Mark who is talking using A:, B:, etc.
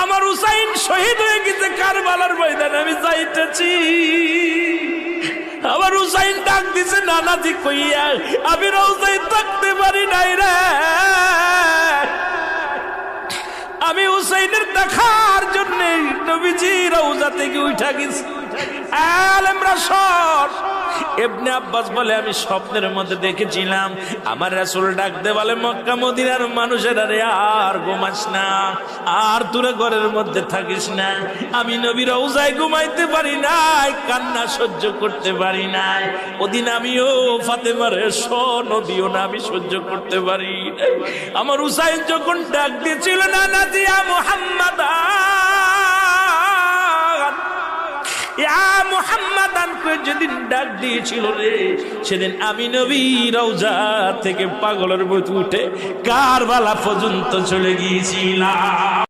A: আমার হুসাইন শহীদ হয়ে গেছে কারবালার ময়দানে, আমি যাইতেছি। আমার হুসাইন ডাক দিছে নানাজি কইয়া, আমি রওজায় থাকতে পারি নাই রে, আমি হুসাইনের দেখার জন্য নবীজি রওজা থেকে উঠা গেছি। আলেমরা সর। ইবনে আব্বাস বলে আমি স্বপ্নের মধ্যে দেখেছিলাম আমার রাসূল ডাক দে বলে, মক্কা মদিনার মানুষেরা রে আর ঘুমাস না, আর তোরা ঘরের মধ্যে থাকিস না। আমি নবী রওজায় ঘুমাইতে পারি নাই, কান্না সহ্য করতে পারি নাই। ওদিন আমিও ফাতেমার নদীও না আমি সহ্য করতে পারি। আমার হুসাইন যখন ডাক দিয়েছিল না নাজিয়া মুহাম্মাদ মুহাম্মাদান করে যেদিন ডাক দিয়েছিল রে, সেদিন আমি নবী রওজা থেকে পাগলের মতো উঠে কারবালা পর্যন্ত চলে গিয়েছিলাম।